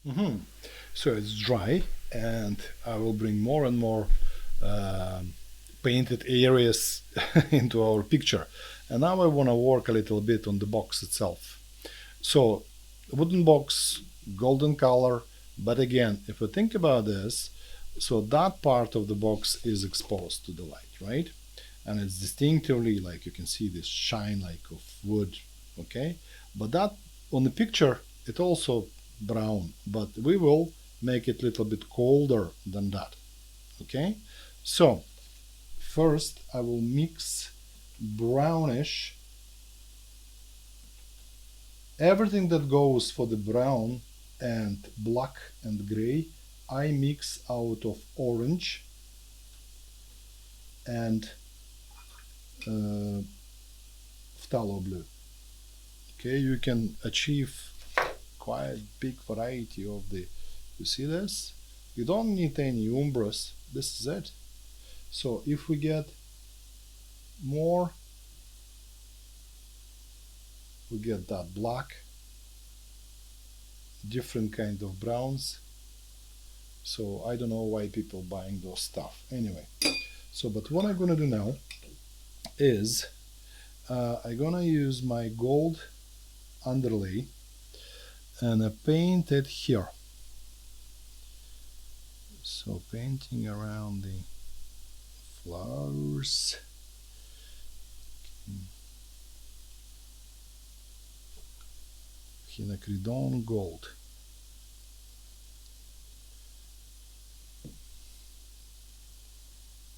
Mhm. So it's dry, and I will bring more and more um painted areas into our picture. And now I want to work a little bit on the box itself. So, wooden box, golden color, but again, if we think about this, so that part of the box is exposed to the light, right? And it's distinctively like you can see this shine like of wood, okay? But that on the picture it also brown, but we will make it a little bit colder than that, okay? So first I will mix brownish. Everything that goes for the brown and black and gray, I mix out of orange and uh, phthalo blue. Okay, you can achieve quite big variety of the. You see this? You don't need any umbras. This is it. So if we get more, we get that black, different kind of browns. So I don't know why people buying those stuff. Anyway, so but what I'm gonna do now is I'm gonna use my gold underlay and I paint it here. So painting around the flowers. Quinacridone gold.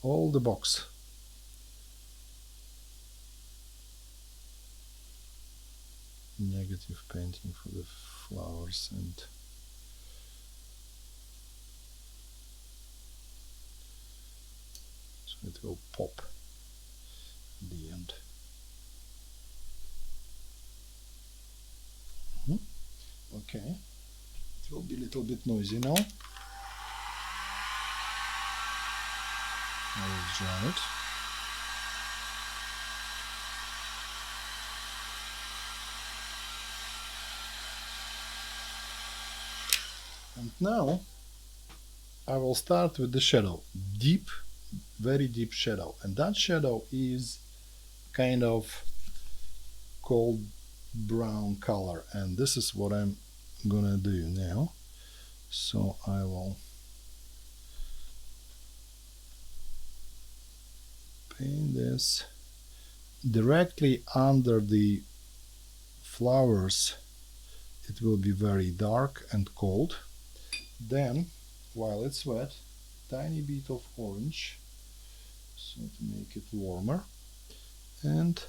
All the box. Negative painting for the flowers and so it will pop at the end. Okay, it will be a little bit noisy now. I will dry it. And now I will start with the shadow. Deep, very deep shadow. And that shadow is kind of cold brown color. And this is what I'm gonna do now. So I will paint this directly under the flowers. It will be very dark and cold. Then, while it's wet, tiny bit of orange, so to make it warmer, and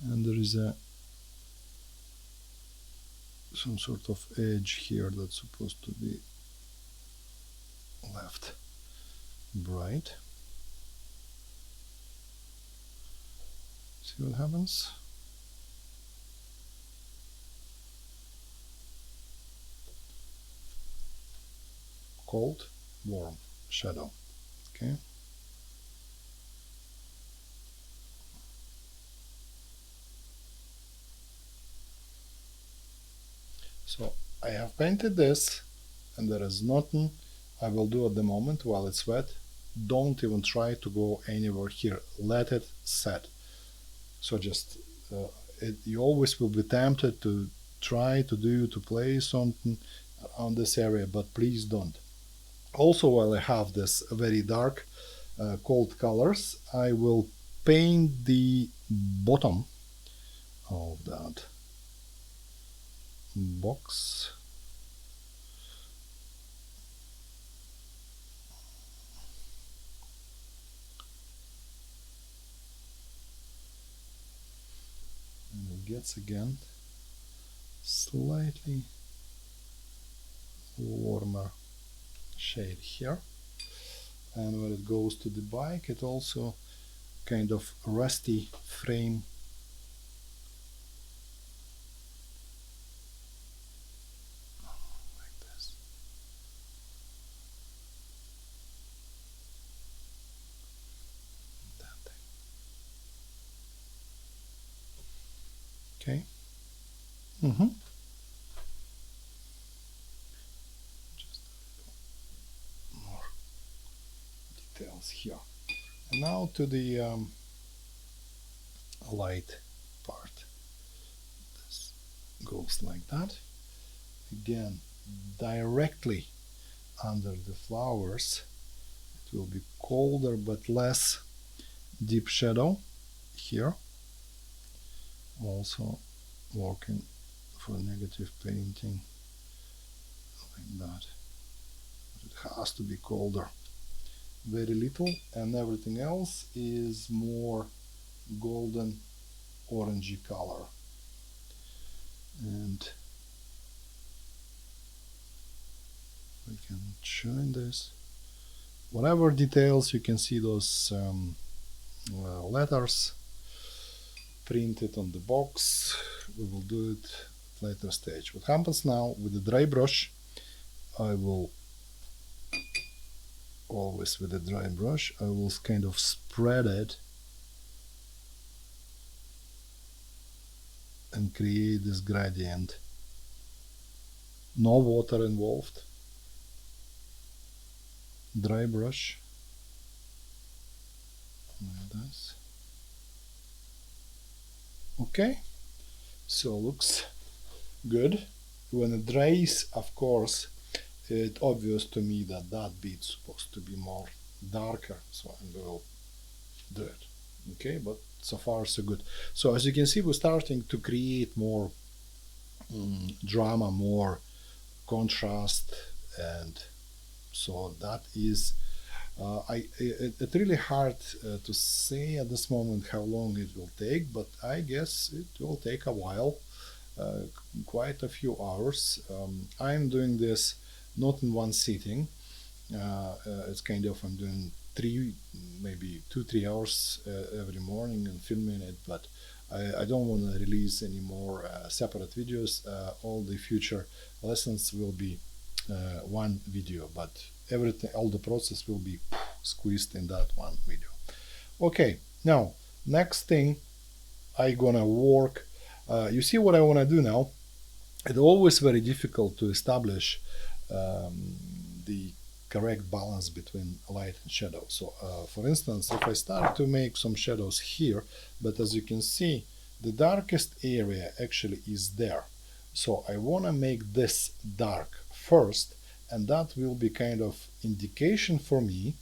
there is a some sort of edge here that's supposed to be left bright. See what happens? Cold, warm, shadow. Okay. So I have painted this, and there is nothing I will do at the moment while it's wet. Don't even try to go anywhere here. Let it set. So just you always will be tempted to try to play something on this area, but please don't. Also, while I have this very dark, cold colors, I will paint the bottom of that box. And it gets again slightly warmer shade here. And when it goes to the bike, it also kind of rusty frame. Like this. Okay. Mm-hmm. Just more details here. And now to the light part. This goes like that. Again, directly under the flowers. It will be colder but less deep shadow here. Also working for negative painting like that. But it has to be colder. Very little, and everything else is more golden orangey color. And we can join this. Whatever details, you can see those letters printed on the box. We will do it at later stage. What happens now with the dry brush, I will always with a dry brush, I will kind of spread it and create this gradient. No water involved. Dry brush like this. Okay, so looks good. When it dries, of course, it's obvious to me that that bit's supposed to be more darker, so I will do it. Okay, but so far so good. So as you can see, we're starting to create more drama, more contrast, and so that is it's really hard to say at this moment how long it will take, but I guess it will take a while, quite a few hours. I'm doing this not in one sitting. It's kind of I'm doing maybe 2-3 hours every morning and filming it, but I don't want to release any more separate videos. All the future lessons will be one video, but everything, all the process will be squeezed in that one video. Okay, now next thing I gonna work. You see what I want to do now. It's always very difficult to establish the correct balance between light and shadow. So for instance, if I start to make some shadows here, but as you can see, the darkest area actually is there. So I want to make this dark first, and that will be kind of indication for me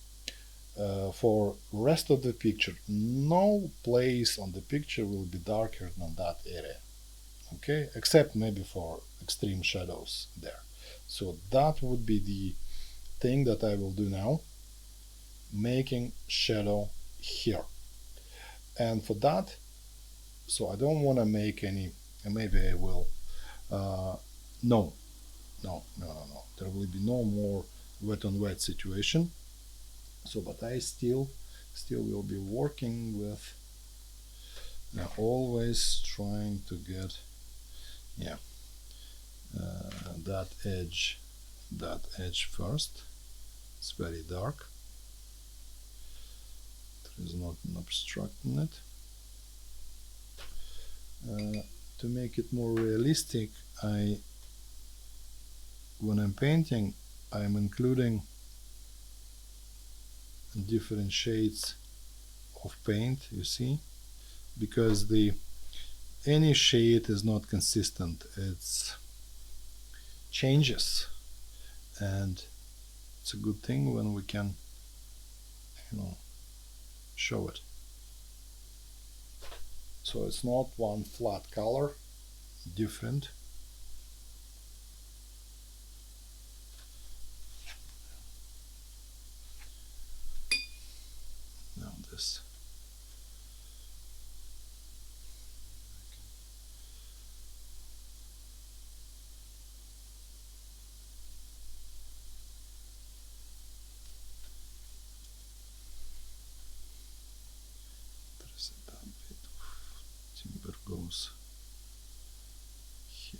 for rest of the picture. No place on the picture will be darker than that area. Okay, except maybe for extreme shadows there. So that would be the thing that I will do now, making shadow here. And for that, so I don't want to make any, and maybe I will, no, there will be no more wet on wet situation. So, but I still will be working with, always trying to get, that edge first. It's very dark. There is not an obstructing it. To make it more realistic, when I'm painting, I'm including different shades of paint, you see, because any shade is not consistent. It's changes, and it's a good thing when we can, show it. So it's not one flat color, different. Now this. There's a bit of timber goes here.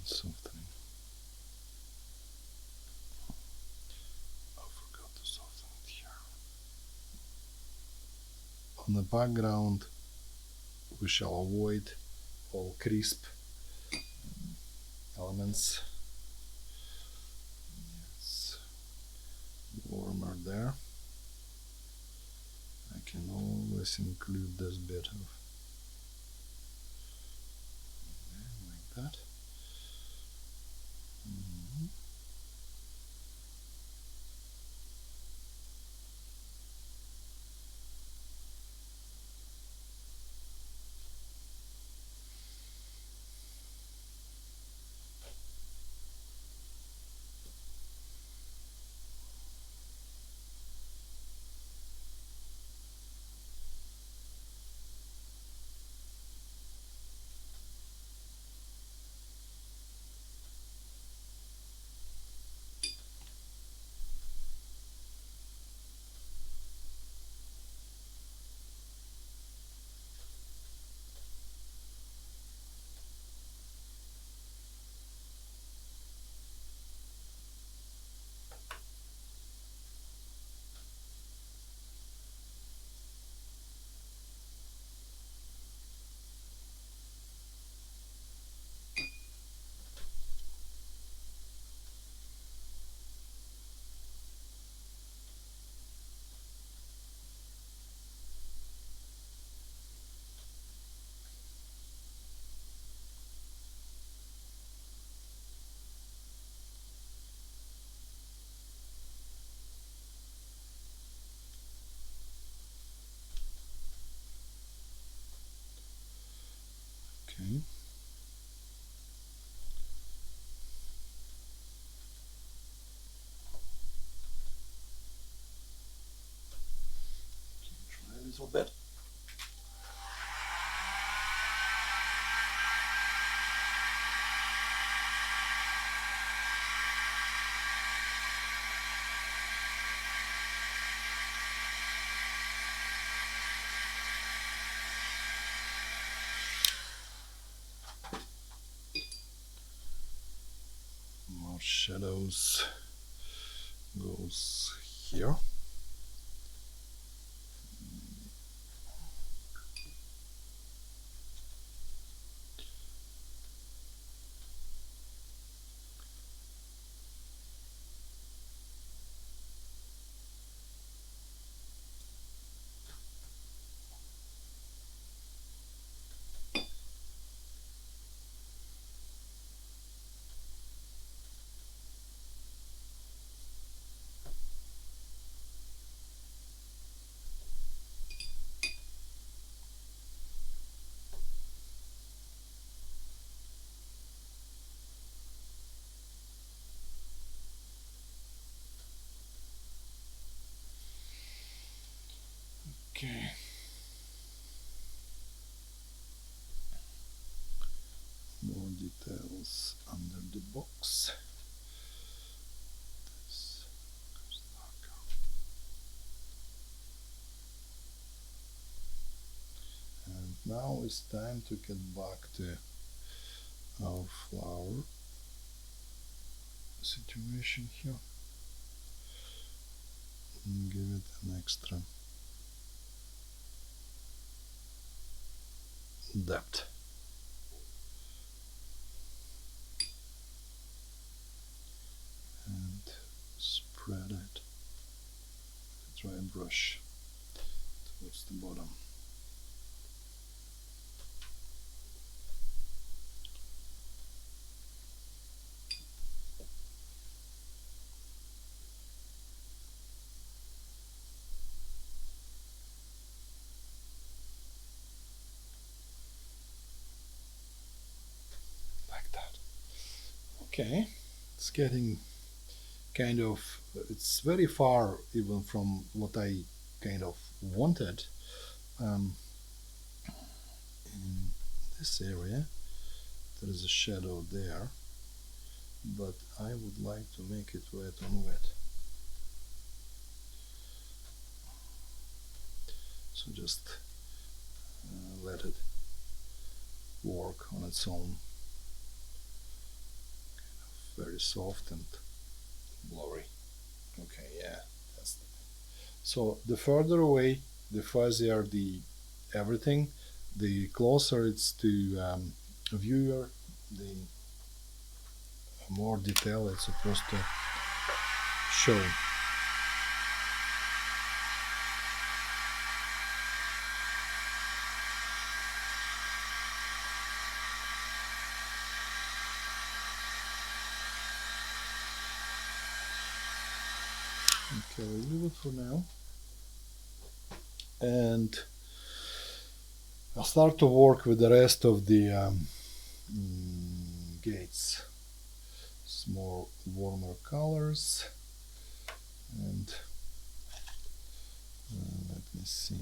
Softening. I forgot to soften it here. On the background, we shall avoid all crisp elements. It's warmer there. I can always include this bit of like that. Okay. Try a little bit. More shadows goes here. Okay. More details under the box. This goes darker. And now it's time to get back to our flower situation here and give it an extra depth. And spread it with a dry brush towards the bottom. Like that. Okay, it's getting kind of, it's very far even from what I kind of wanted. In this area there is a shadow there, but I would like to make it wet on wet. So just let it work on its own. very soft and blurry. Okay, yeah, that's the thing. So the further away, the fuzzier the everything, the closer it's to viewer, the more detail it's supposed to show. Okay, we'll leave it for now. And I'll start to work with the rest of the gates. It's more warmer colors. And let me see.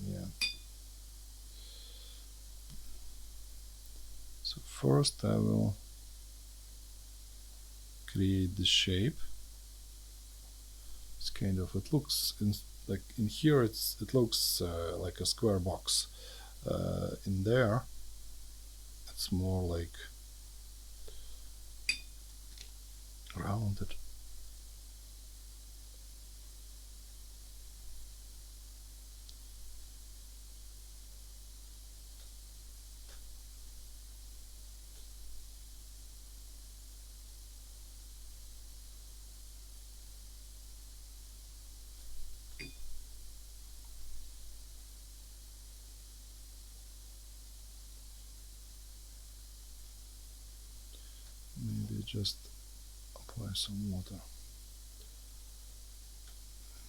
Yeah. So first I will create the shape. It's kind of, it looks like in here it looks like a square box. In there it's more like rounded. Maybe just apply some water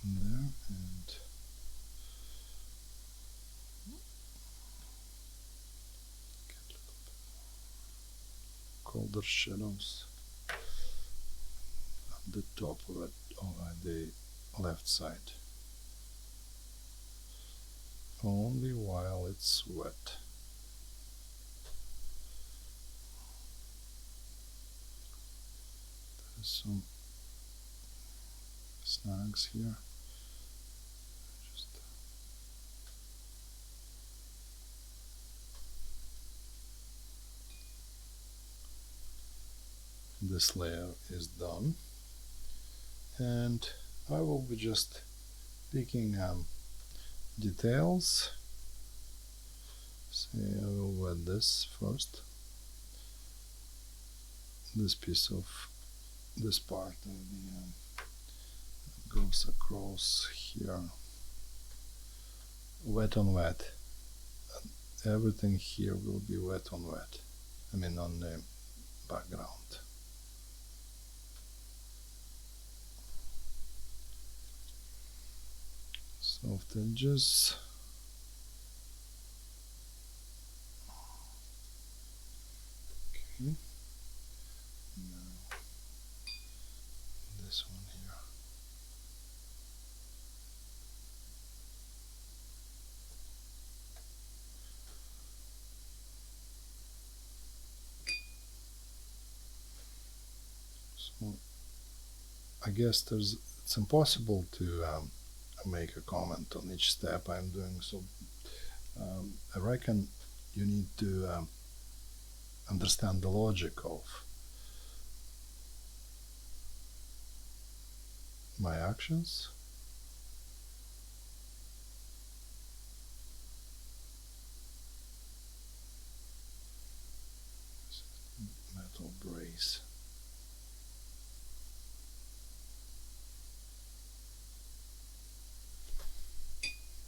in there and get a little bit colder shadows on the top of it, on the left side. Only while it's wet. There's some snags here. Just this layer is done, and I will be just picking details. Say I will wet this first. This piece of this part of the goes across here. Wet on wet. Everything here will be wet on wet. I mean on the background. Soft edges. Okay. Now this one here. So I guess it's impossible to make a comment on each step I'm doing. So I reckon you need to understand the logic of my actions. Metal brace.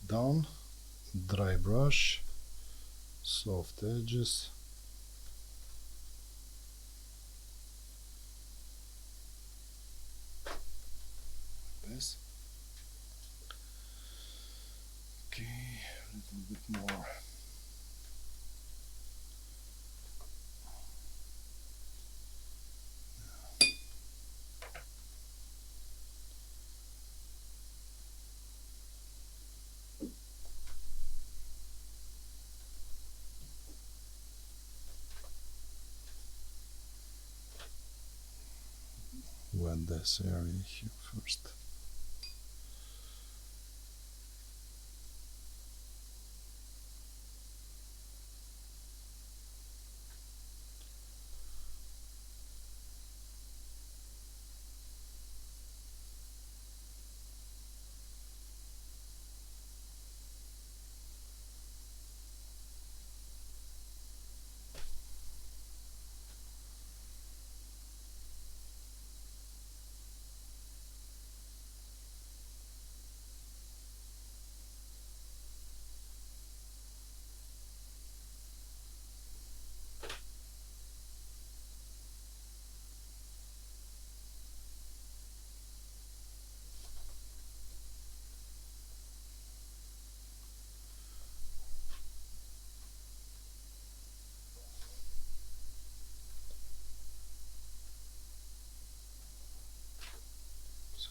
Done. Dry brush. Soft edges. This. Okay, a little bit more. Wet this area here first.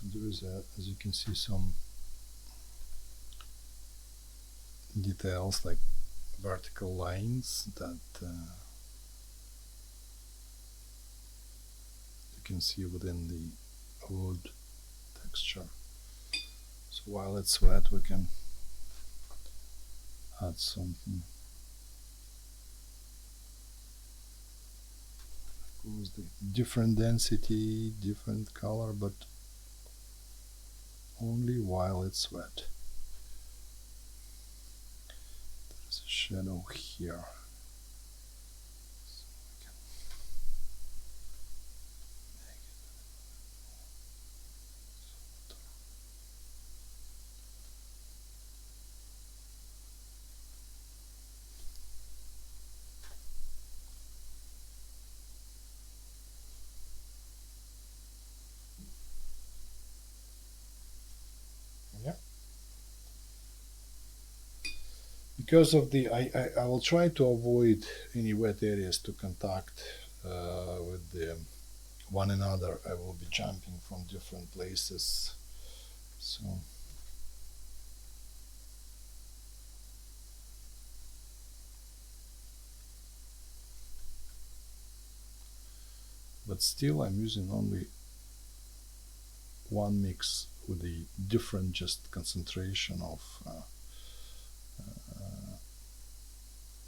there is, as you can see, some details like vertical lines that you can see within the wood texture. So while it's wet, we can add something. Of course, the different density, different color, but only while it's wet. There's a shadow here. So we can make it softer. Yeah. Because of the, I will try to avoid any wet areas to contact with the one another. I will be jumping from different places. So but still I'm using only one mix with the different just concentration of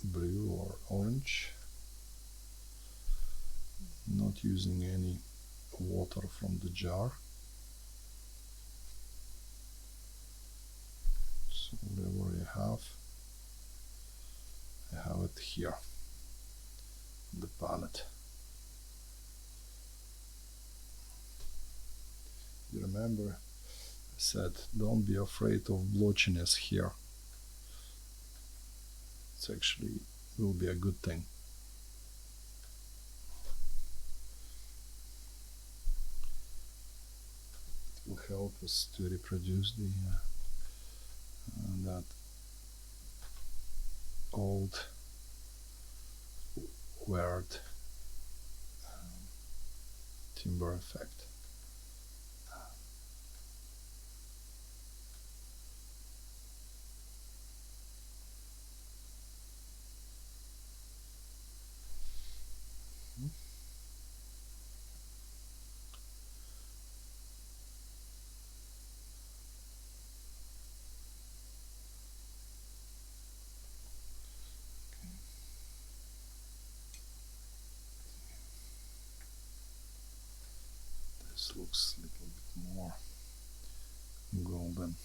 blue or orange, not using any water from the jar. So whatever I have it here, the palette. You remember I said don't be afraid of blotchiness here. It's actually will be a good thing. It will help us to reproduce the that old weird timber effect. This looks a little bit more golden.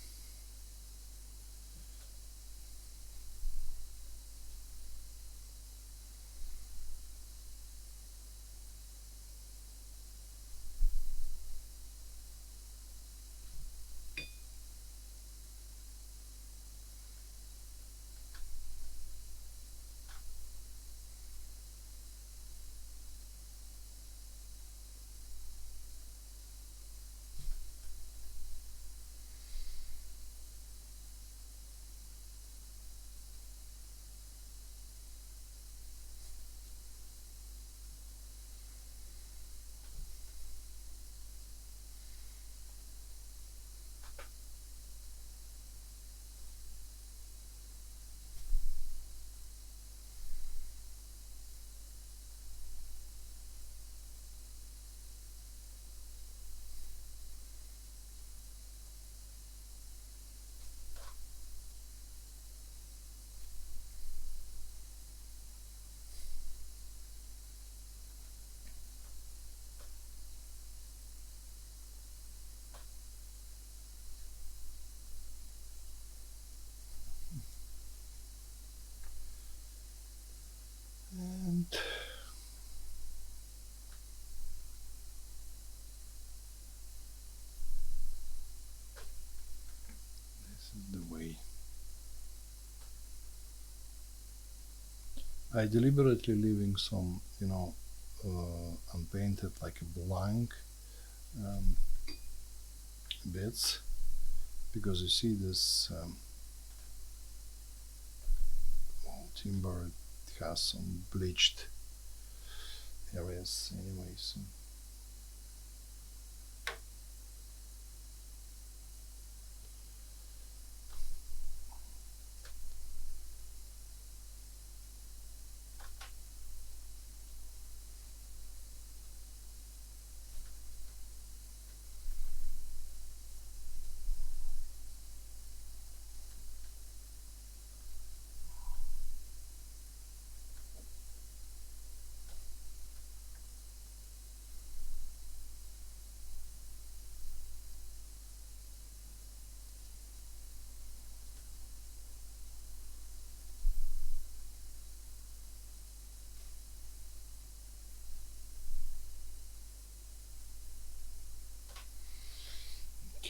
And this is the way. I deliberately leaving some, unpainted, like a blank bits, because you see this timber, it has some bleached areas anyway. So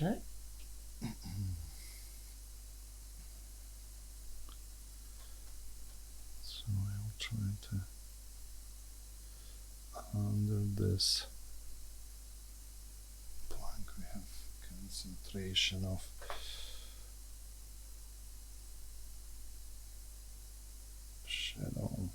Okay. So I'll try to under this plank we have concentration of shadow.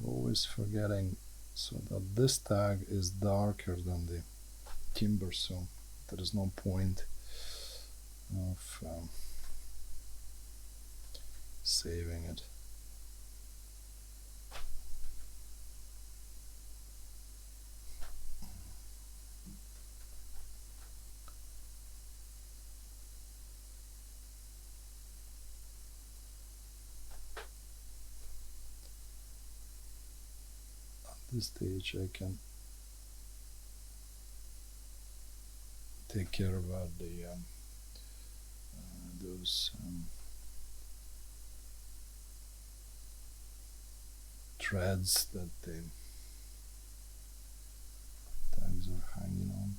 Always forgetting so that this tag is darker than the timber, so there is no point of saving it. At this stage I can take care about the those threads that the tags are hanging on.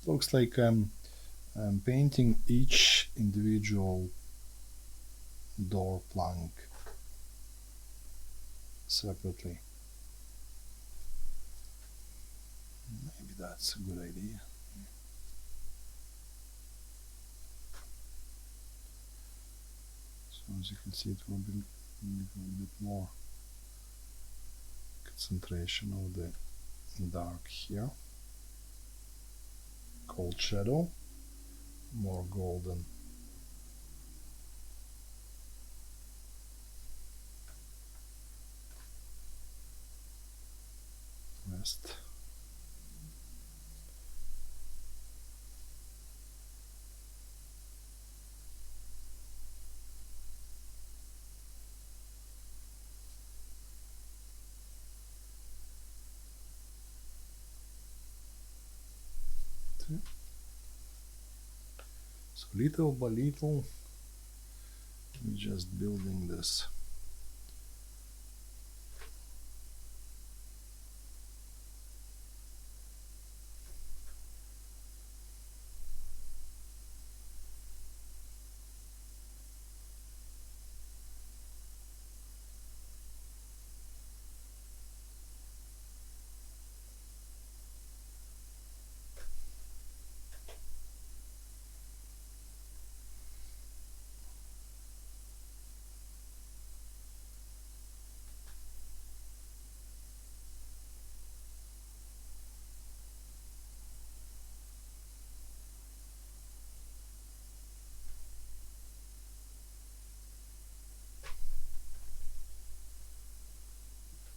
Looks like I'm painting each individual door plank separately. Maybe that's a good idea. So as you can see, it will be a little bit more concentration of the dark here. Cold shadow, more golden. Rest. So little by little, we're just building this.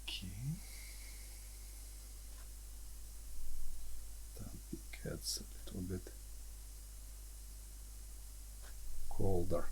Okay. That gets a little bit colder.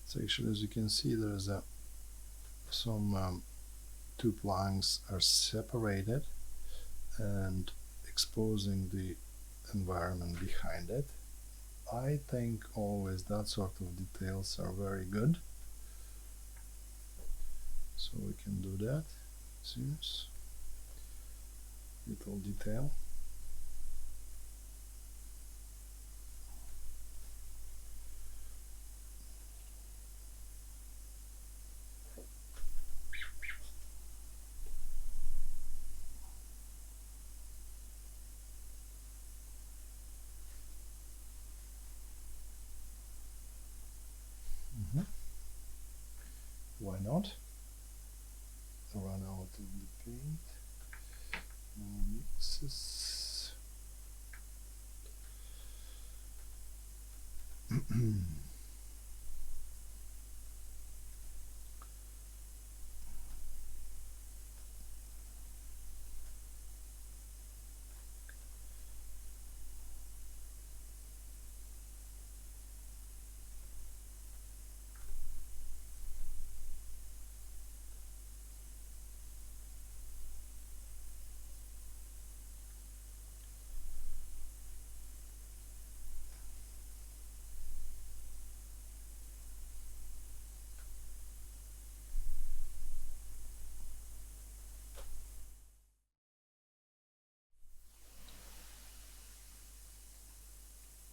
So actually, as you can see, there is some two planks are separated and exposing the environment behind it. I think always that sort of details are very good. So we can do that. Seems little detail. Why not? Run out of the paint. More mixes.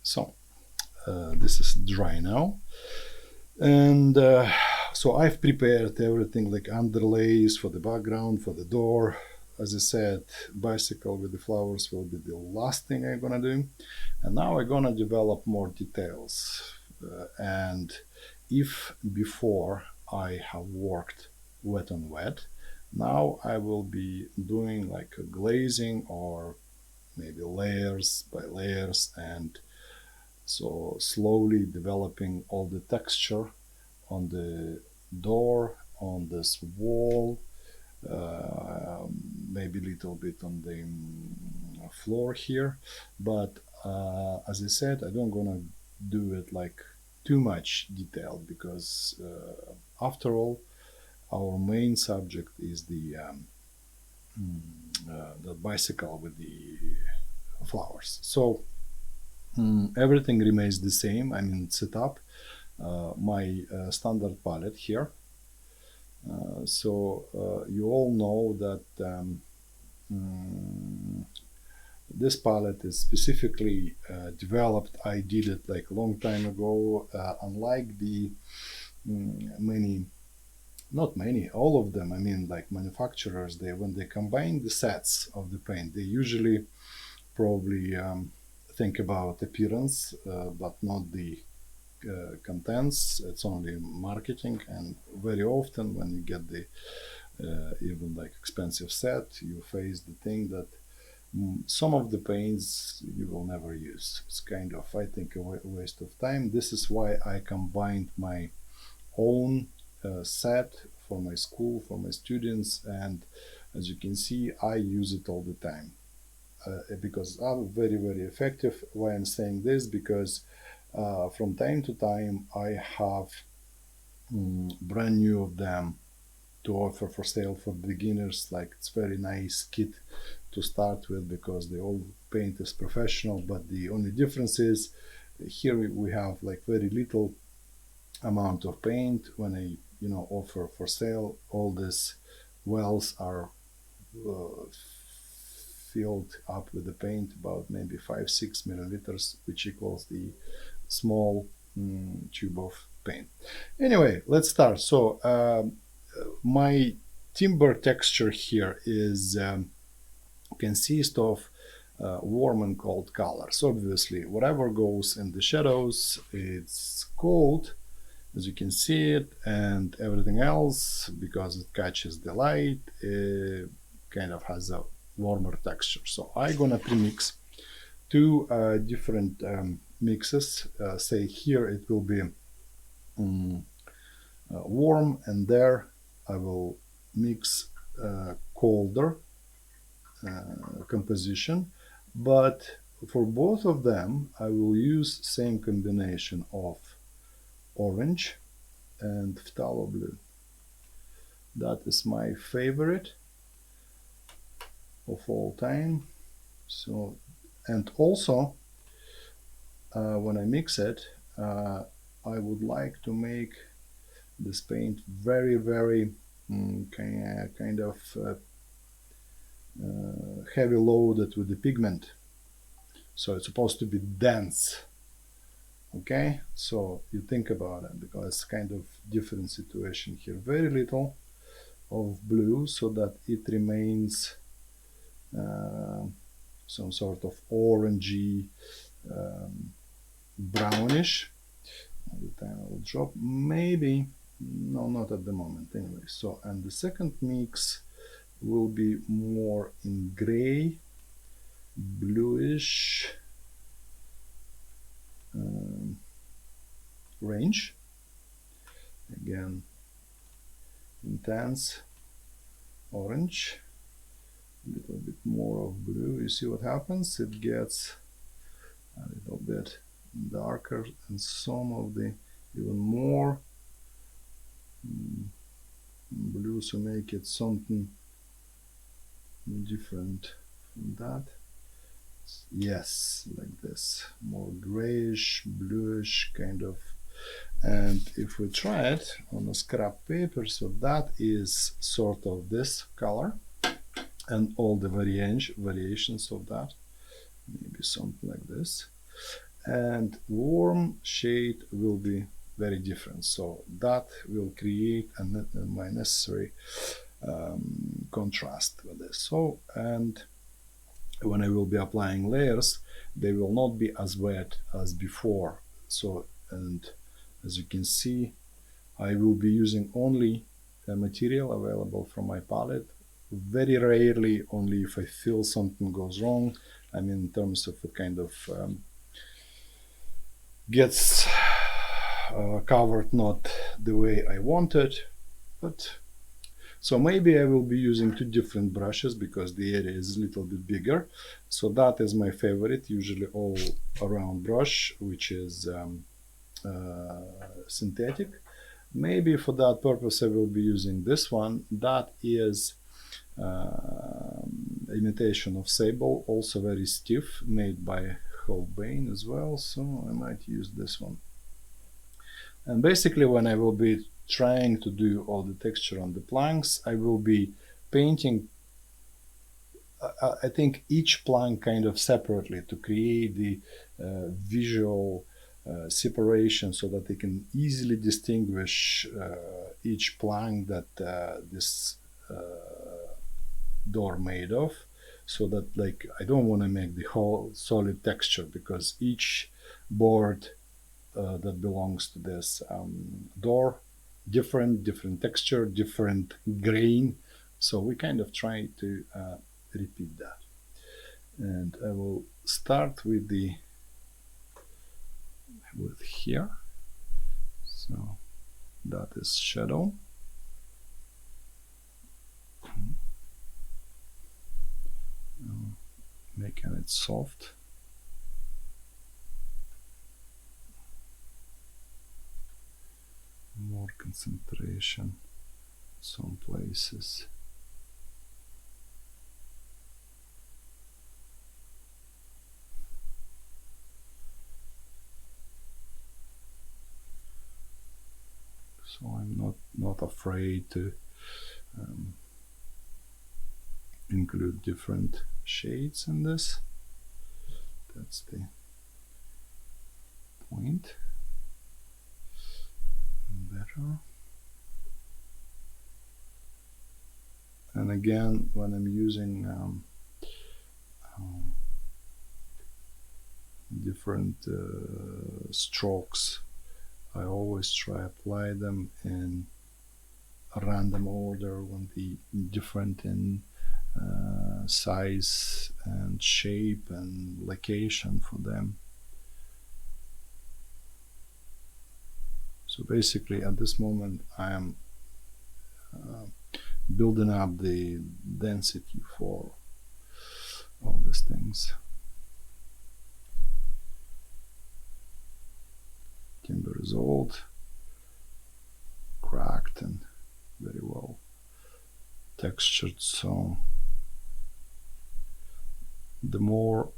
So this is dry now, and so I've prepared everything like underlays for the background, for the door. As I said, bicycle with the flowers will be the last thing I'm gonna do, and now I'm gonna develop more details. And if before I have worked wet on wet, now I will be doing like a glazing or maybe layers by layers, and so slowly developing all the texture on the door, on this wall, maybe a little bit on the floor here. But as I said, I don't gonna do it like too much detailed, because after all, our main subject is the bicycle with the flowers. So everything remains the same. I mean, set up my standard palette here. So you all know that this palette is specifically developed. I did it like a long time ago. Unlike the many, not many, all of them. I mean, like manufacturers, they when they combine the sets of the paint, they usually probably think about appearance, but not the contents. It's only marketing, and very often when you get the even like expensive set, you face the thing that some of the paints you will never use. It's kind of, I think, a waste of time. This is why I combined my own set for my school, for my students, and as you can see, I use it all the time. Because I'm very effective. Why I'm saying this? Because from time to time I have brand new of them to offer for sale for beginners. Like, it's very nice kit to start with, because the old paint is professional, but the only difference is here we have like very little amount of paint. When I offer for sale, all these wells are filled up with the paint, about maybe 5-6 milliliters, which equals the small tube of paint. Anyway, let's start. So my timber texture here is consists of warm and cold colors. Obviously, whatever goes in the shadows, it's cold, as you can see it, and everything else, because it catches the light, kind of has a warmer texture. So I'm gonna premix two different mixes. Say here it will be warm, and there I will mix colder composition. But for both of them I will use same combination of orange and phthalo blue. That is my favorite of all time. So, and also when I mix it, I would like to make this paint very, very kind of heavy loaded with the pigment. So it's supposed to be dense. Okay, so you think about it, because it's kind of different situation here. Very little of blue so that it remains some sort of orangey, brownish. All the time I will drop, maybe, no, not at the moment anyway. So, and the second mix will be more in gray, bluish range. Again, intense orange, a little bit more of blue. You see what happens? It gets a little bit darker, and some of the even more blue, so make it something different from that. Yes, like this, more grayish, bluish kind of. And if we try it on a scrap paper, so that is sort of this color, and all the variations of that, maybe something like this. And warm shade will be very different, so that will create my necessary contrast with this. So, and when I will be applying layers, they will not be as wet as before. So, and as you can see, I will be using only material available from my palette. Very rarely, only if I feel something goes wrong. I mean, in terms of a kind of gets covered not the way I wanted, but so maybe I will be using two different brushes because the area is a little bit bigger. So that is my favorite, usually all around brush, which is synthetic. Maybe for that purpose I will be using this one. That is imitation of sable, also very stiff, made by Holbein as well, so I might use this one. And basically when I will be trying to do all the texture on the planks, I will be painting, I think, each plank kind of separately to create the visual separation, so that they can easily distinguish each plank that this door made of, so that, like, I don't want to make the whole solid texture, because each board that belongs to this door, different texture, different grain, so we kind of try to repeat that. And I will start with here, so that is shadow. Making it soft. More concentration some places. So I'm not afraid to include different shades in this. That's the point. Better. And again, when I'm using different strokes, I always try to apply them in a random order, when the different in size and shape and location for them. So basically at this moment I am building up the density for all these things. Timber is old. cracked and very well textured, so the more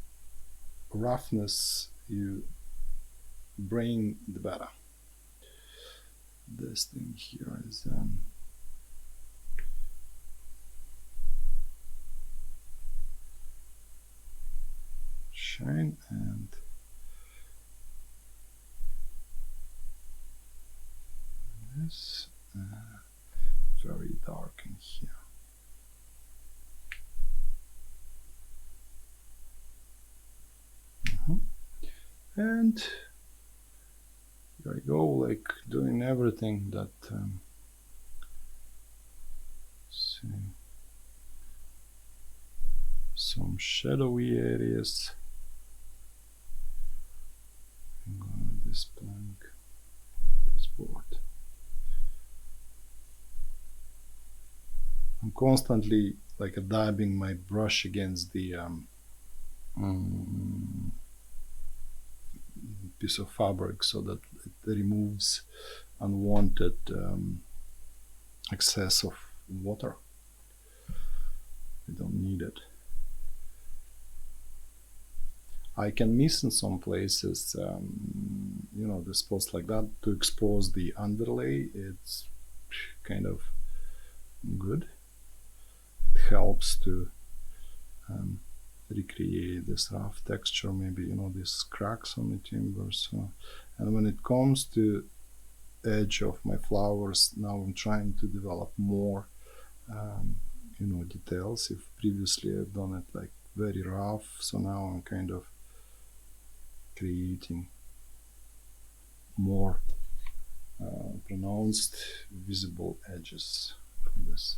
roughness you bring, the better. This thing here is shine, and this very dark in here. And here I go, like doing everything that see, some shadowy areas. I'm going with this blank, this board. I'm constantly like dabbing my brush against the piece of fabric so that it removes unwanted excess of water. We don't need it. I can miss in some places, you know, the spots like that to expose the underlay. It's kind of good. It helps to recreate this rough texture, maybe, you know, these cracks on the timber. So, and when it comes to edge of my flowers, now I'm trying to develop more, you know, details. If previously I've done it like very rough, so now I'm kind of creating more pronounced visible edges for this.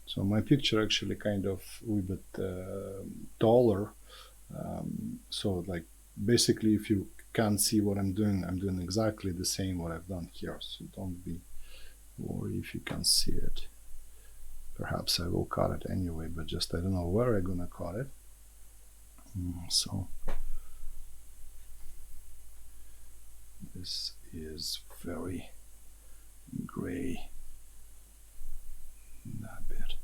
So my picture actually kind of a little bit taller. So like basically if you can't see what I'm doing exactly the same what I've done here. So don't be worried if you can't see it. Perhaps I will cut it anyway, but just I don't know where I'm gonna cut it. So this is very gray, that bit.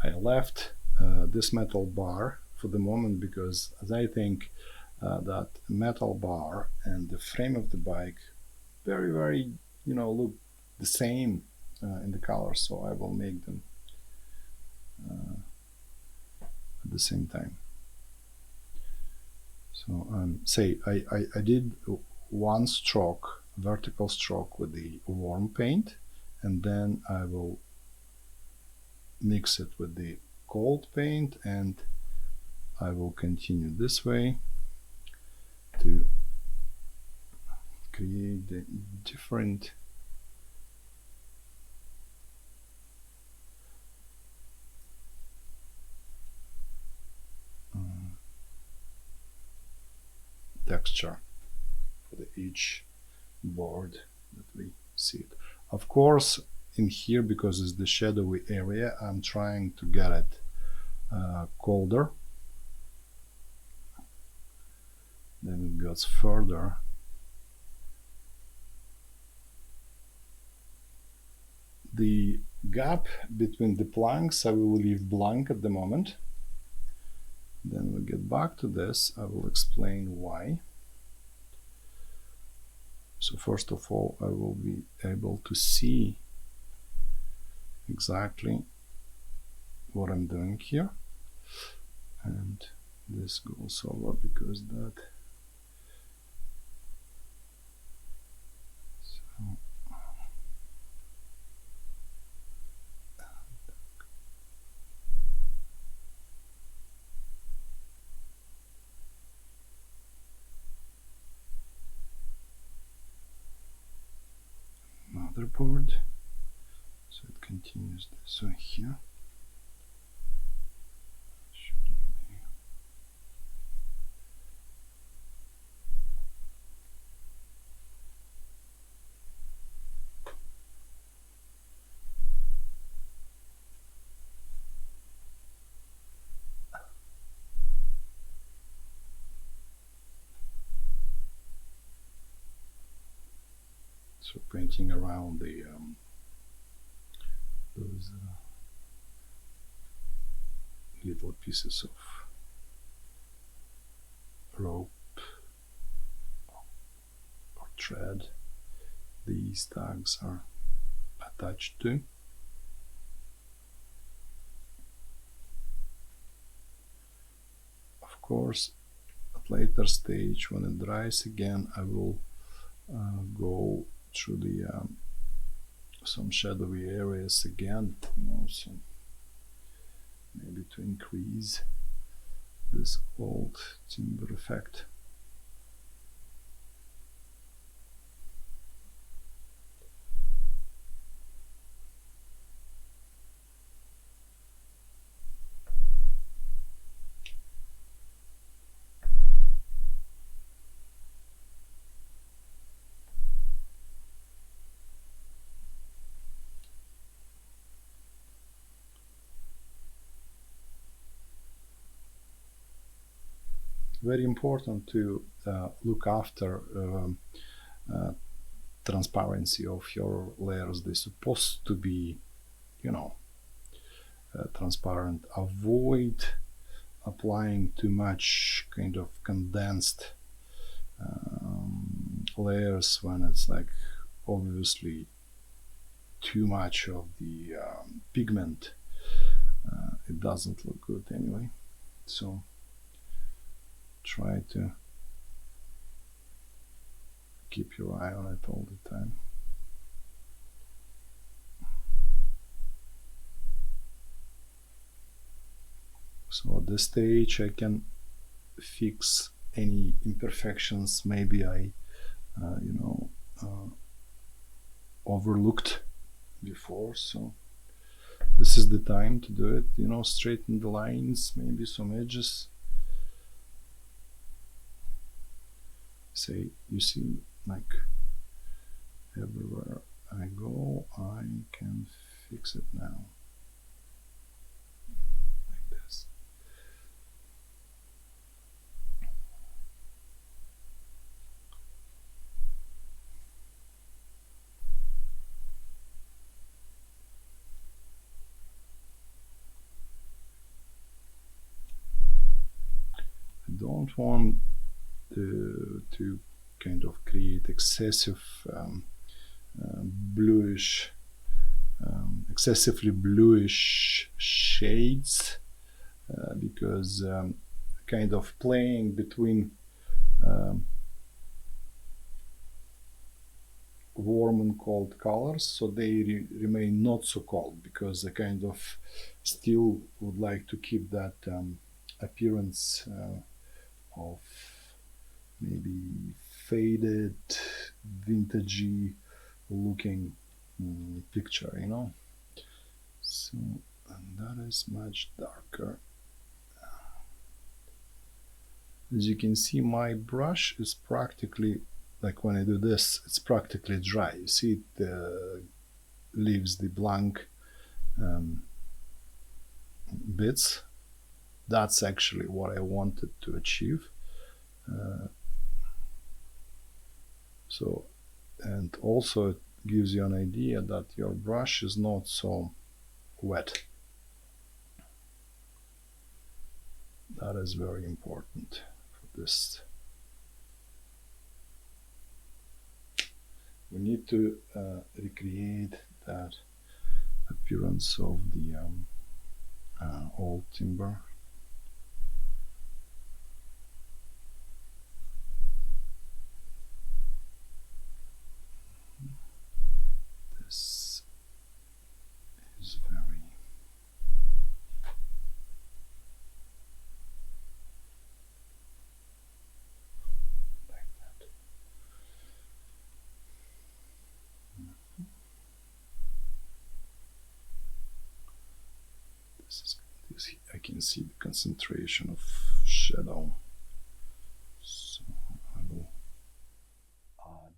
I left this metal bar for the moment because as I think that metal bar and the frame of the bike very, you know, look the same in the color, so I will make them at the same time. So say I did one stroke, vertical stroke with the warm paint, and then I will mix it with the cold paint, and I will continue this way to create the different texture for each board that we see it. Of course, in here, because it's the shadowy area, I'm trying to get it colder. Then it goes further. The gap between the planks I will leave blank at the moment. Then we get back to this. I will explain why. So first of all, I will be able to see exactly what I'm doing here, and this goes over because that. So motherboard, so it continues this way here. So painting around the those little pieces of rope or thread these tags are attached to. Of course, at later stage when it dries again, I will go through the some shadowy areas again, so maybe to increase this old timber effect. Very important to look after transparency of your layers. They're supposed to be, transparent. Avoid applying too much kind of condensed layers when it's like obviously too much of the pigment. It doesn't look good anyway. So try to keep your eye on it all the time. So at this stage I can fix any imperfections maybe I overlooked before. So this is the time to do it, straighten the lines, maybe some edges. Say, you see, like everywhere I go, I can fix it now. Like this. I don't want to kind of create excessive bluish, excessively bluish shades, because kind of playing between warm and cold colors, so they remain not so cold, because I kind of still would like to keep that appearance of maybe faded, vintagey looking picture, So, and that is much darker. As you can see, my brush is practically, like when I do this, it's practically dry. You see it leaves the blank bits. That's actually what I wanted to achieve. So, and also it gives you an idea that your brush is not so wet. That is very important for this. We need to recreate that appearance of the old timber. This is very like that. This I can see the concentration of shadow. So I will add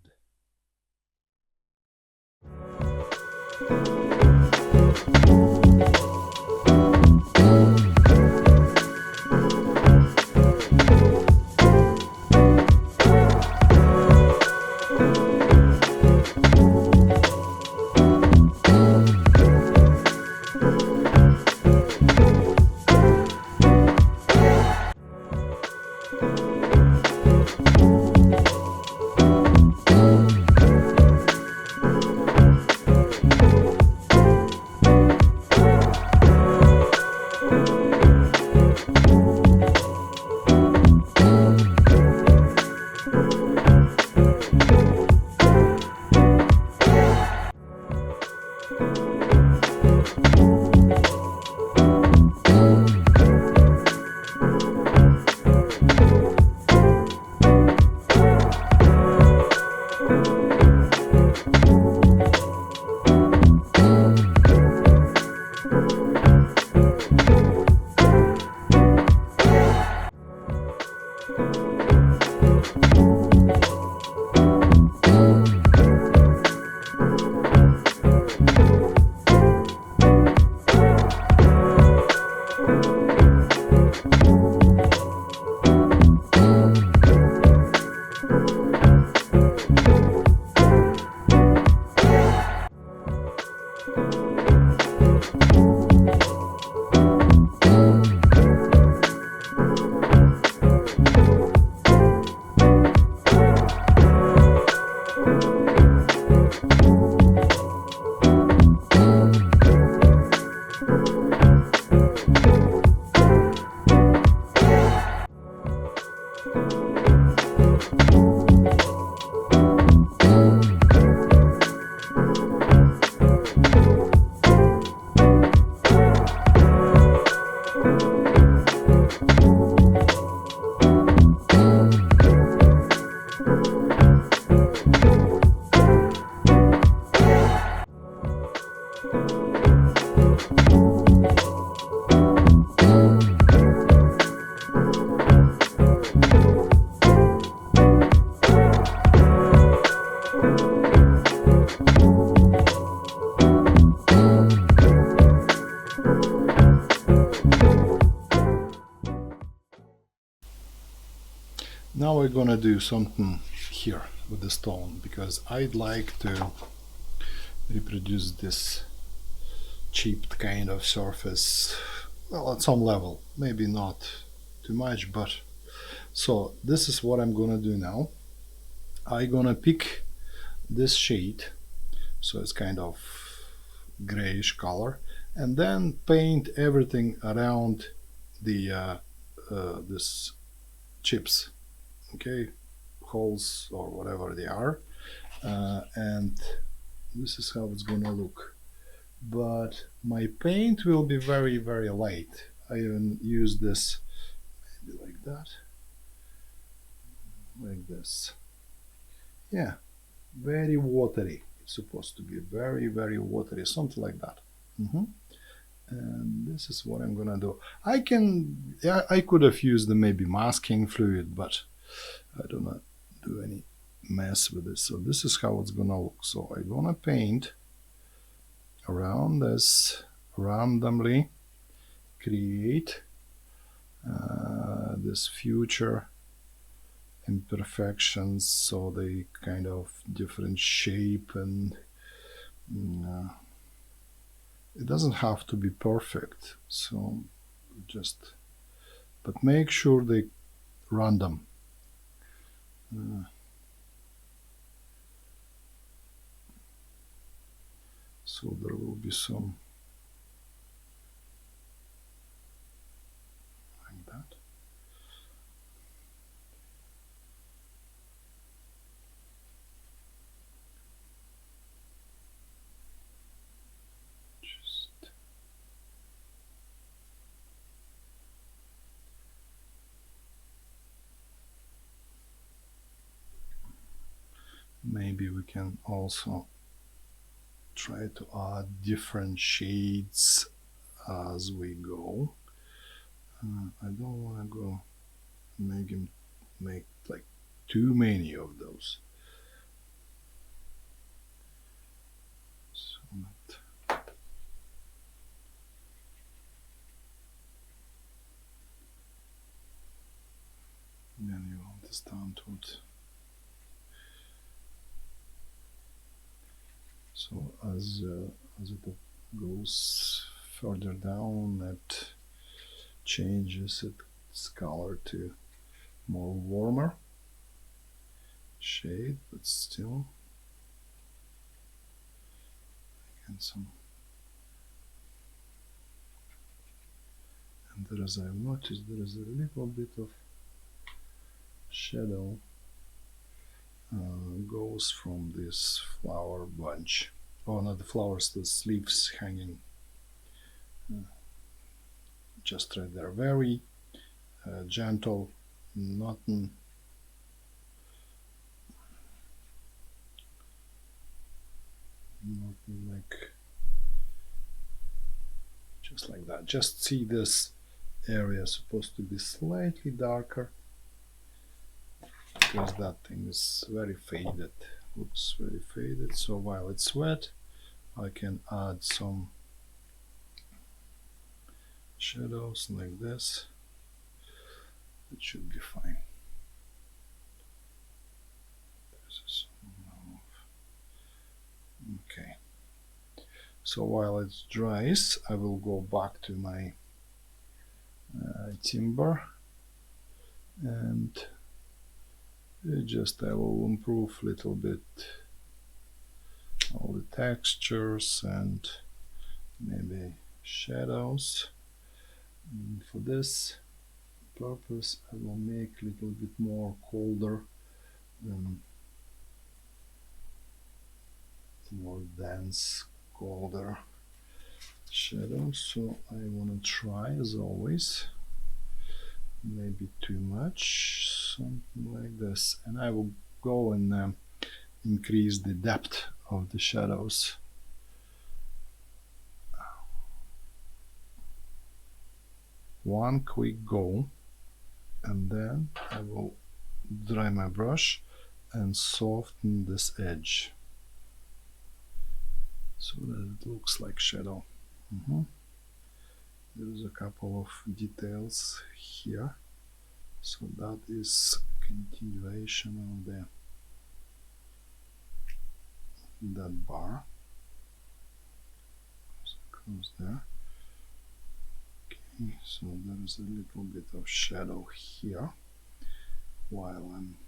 Now we're gonna do something here with the stone, because I'd like to reproduce this chipped kind of surface, well, at some level, maybe not too much, but so this is what I'm gonna do now. I'm gonna pick this shade, so it's kind of grayish color, and then paint everything around the this chips, okay, holes or whatever they are, and this is how it's gonna look. But my paint will be very, very light. I even use this maybe like that, like this. Yeah, very watery. It's supposed to be very, very watery, something like that. And this is what I'm gonna do. Yeah, I could have used the maybe masking fluid, but I don't want to do any mess with this. So this is how it's gonna look. So I'm gonna paint around this randomly, create this future imperfections, so they kind of different shape, and it doesn't have to be perfect, so just, but make sure they random. So there will be some like that. Just maybe we can also try to add different shades as we go. I don't want to go make like too many of those. So then you understand what. So as it goes further down, it changes its color to more warmer. shade, but still again some. And there is, I've noticed, there is a little bit of shadow goes from this flower bunch. Oh, not the flowers, the leaves hanging just right there. Very gentle, nothing like, just like that. Just see this area supposed to be slightly darker because that thing is very faded, looks very faded. So while it's wet, I can add some shadows like this. It should be fine. Okay. So while it dries, I will go back to my timber and I will improve a little bit all the textures and maybe shadows. And for this purpose, I will make a little bit more colder and more dense, colder shadows. So I want to try, as always, maybe too much, something like this, and I will go and increase the depth of the shadows. One quick go, and then I will dry my brush and soften this edge so that it looks like shadow. There's a couple of details here, so that is continuation of that bar. Close there. Okay, so there's a little bit of shadow here while I'm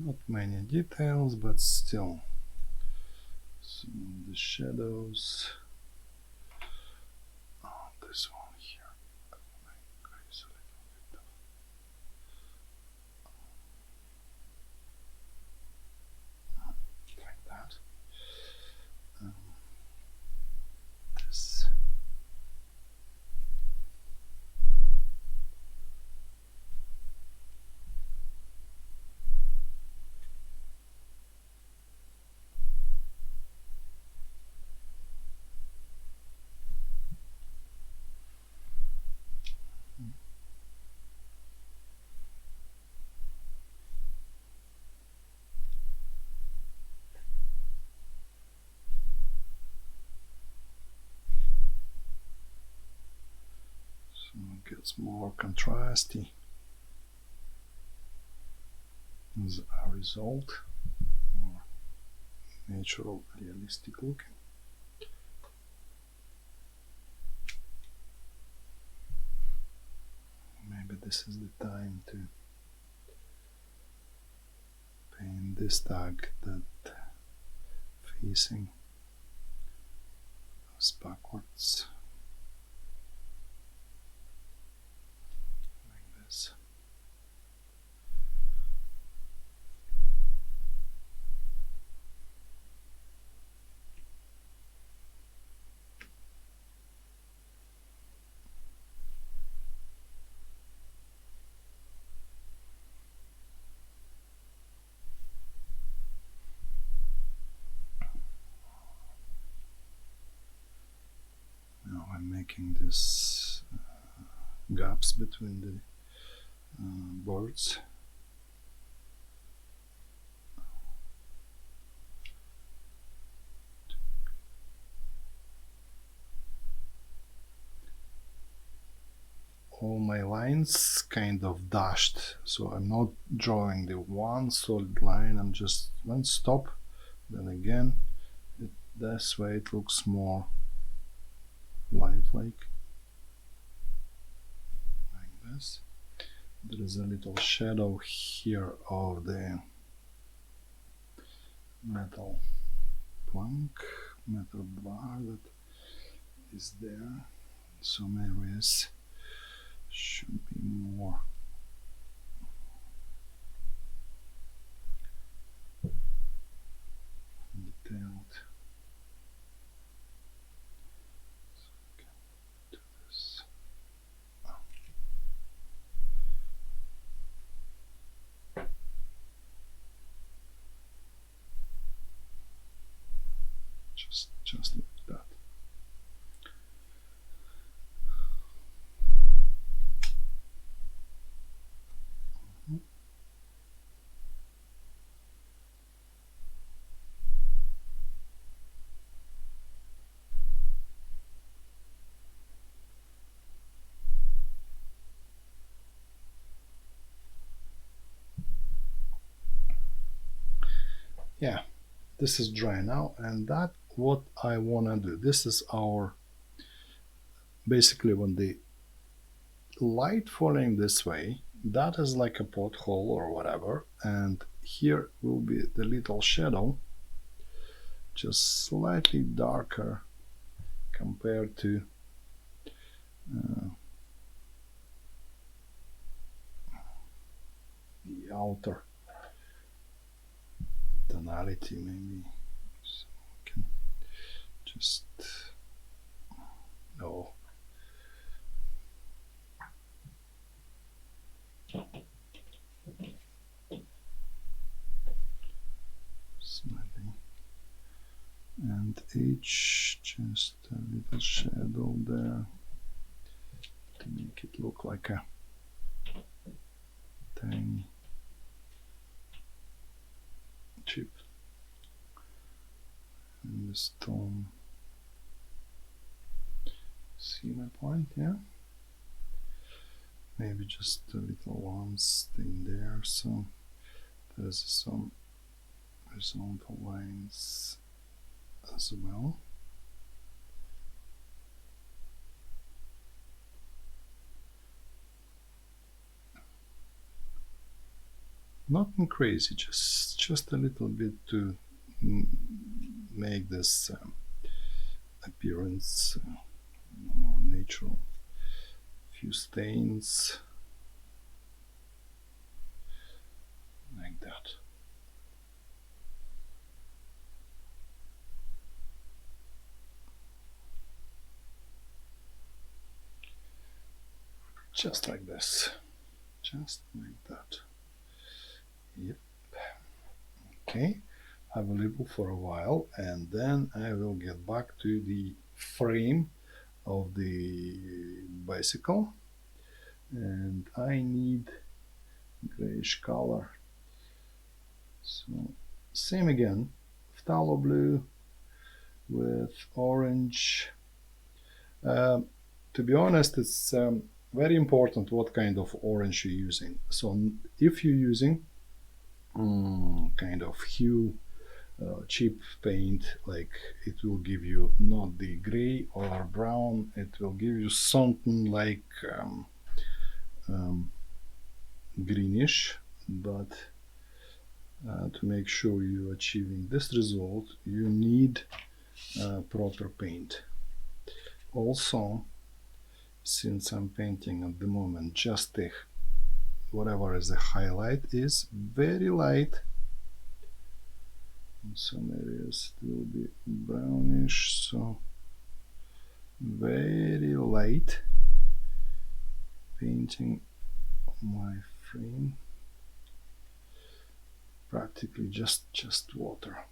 not many details, but still. So the shadows. Oh, this one here. Increase a little bit. Like that. This. So it gets more contrasty as a result, more natural, realistic looking. Maybe this is the time to paint this tag that facing us backwards like this. making this gaps between the birds. All my lines kind of dashed, so I'm not drawing the one solid line, I'm just one stop, then again this way it looks more lifelike, like this. There is a little shadow here of the metal plank, metal bar that is there. Some areas should be more detailed. So I can do this. Just like that. Yeah, this is dry now, and that what I wanna do. This is our basically when the light falling this way, that is like a pothole or whatever, and here will be the little shadow, just slightly darker compared to the outer tonality, maybe. So we can just no. Slightly. And each just a little shadow there to make it look like a tiny chip in the stone. See my point? Yeah. Maybe just a little ones in there, so there's some horizontal lines as well. Nothing crazy, just a little bit to make this appearance more natural. Few stains like that. Just like this, just like that. Yep. Okay, I will leave it for a while, and then I will get back to the frame of the bicycle, and I need grayish color. So same again, phthalo blue with orange. To be honest, it's very important what kind of orange you're using. So if you're using kind of hue cheap paint, like it will give you not the gray or brown, it will give you something like greenish, but to make sure you're achieving this result, you need proper paint. Also, since I'm painting at the moment just the whatever is the highlight is very light, in some areas it will be brownish, so very light painting my frame, practically just water,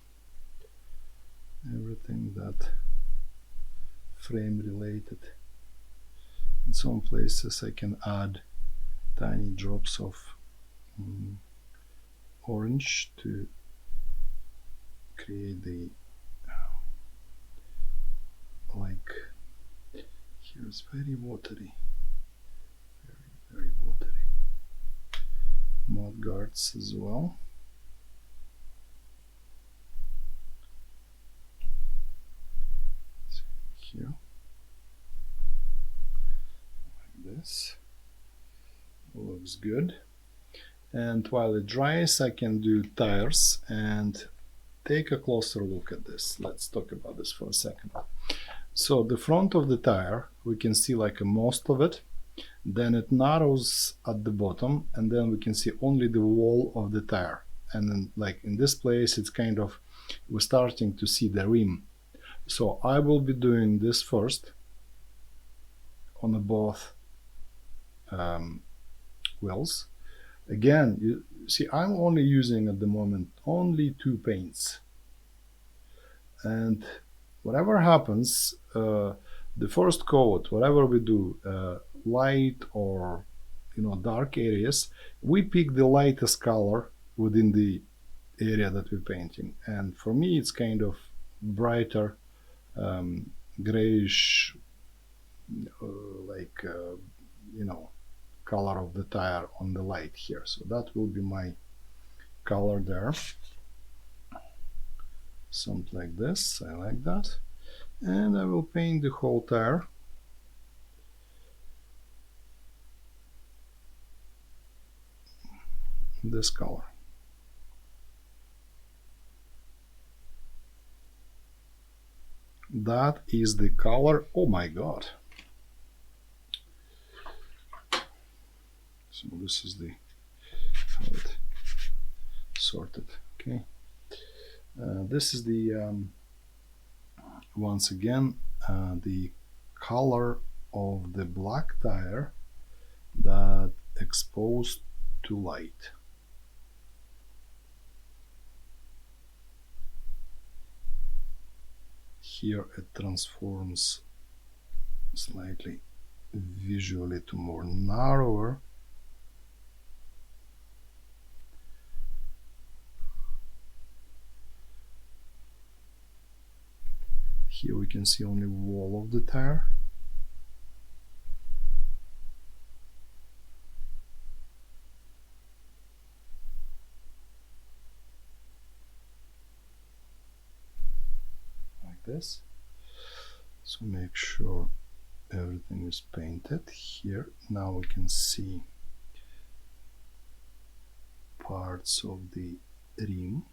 everything that frame related In some places I can add tiny drops of orange to create the like here it's very watery, very watery. Mud guards as well. So here like this looks good. And while it dries I can do tires and take a closer look at this. Let's talk about this for a second. So the front of the tire, we can see like most of it, then it narrows at the bottom, and then we can see only the wall of the tire. And then like in this place, it's kind of, we're starting to see the rim. So I will be doing this first on the both wheels. Again, you see, I'm only using at the moment only 2 paints. And whatever happens, the first coat, whatever we do, light or dark areas, we pick the lightest color within the area that we're painting. And for me, it's kind of brighter, grayish, color of the tire on the light here. So that will be my color there. Something like this. I like that. And I will paint the whole tire. This color. That is the color. Oh my god. So this is the how it sorted. Okay. This is the once again the color of the black tire that exposed to light. Here it transforms slightly visually to more narrower. Here we can see only wall of the tire. Like this. So make sure everything is painted. Here now we can see parts of the rim.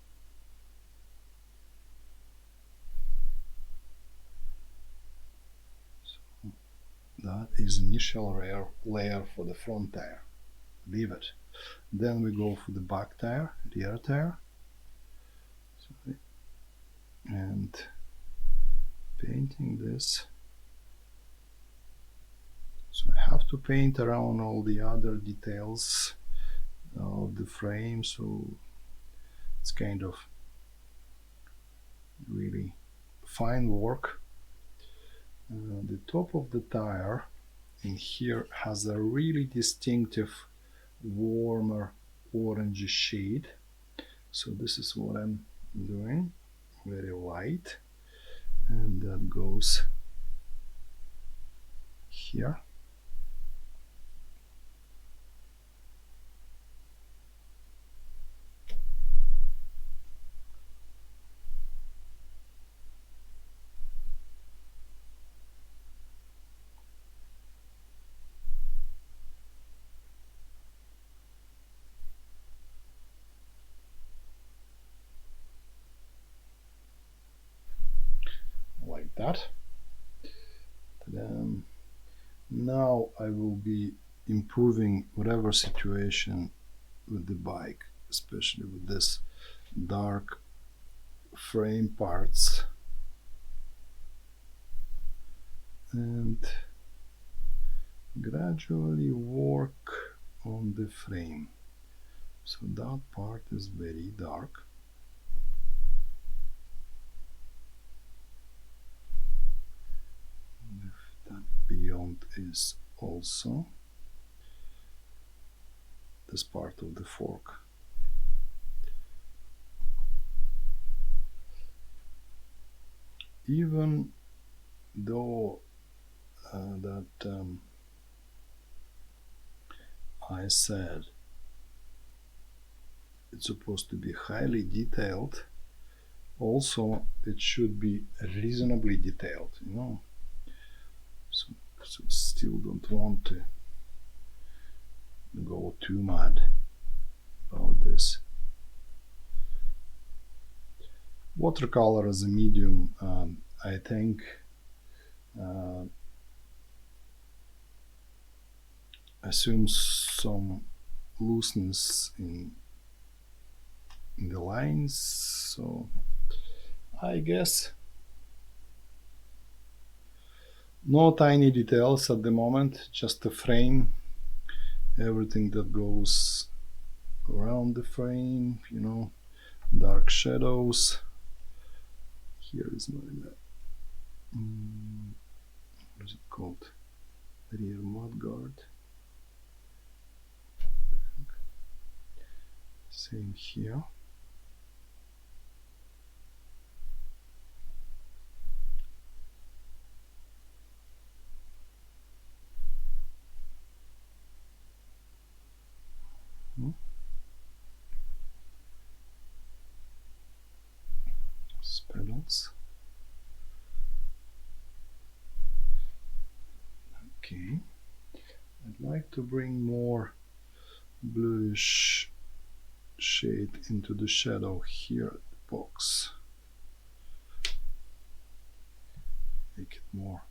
That is initial layer for the front tire. Leave it. Then we go for the back tire, rear tire. Sorry. And painting this. So I have to paint around all the other details of the frame, so it's kind of really fine work. The top of the tire in here has a really distinctive warmer orangey shade, so this is what I'm doing, very light, and that goes here. Like that. Then now I will be improving whatever situation with the bike, especially with this dark frame parts, and gradually work on the frame. So that part is very dark. That beyond is also this part of the fork. Even though I said it's supposed to be highly detailed, also it should be reasonably detailed, you know. So still don't want to go too mad about this. Watercolor as a medium, I think assumes some looseness in the lines, so I guess no tiny details at the moment, just a frame, everything that goes around the frame, you know, dark shadows. Here is my what is it called, rear mudguard. Same here. Pedals. Okay, I'd like to bring more bluish shade into the shadow here at the box. Make it more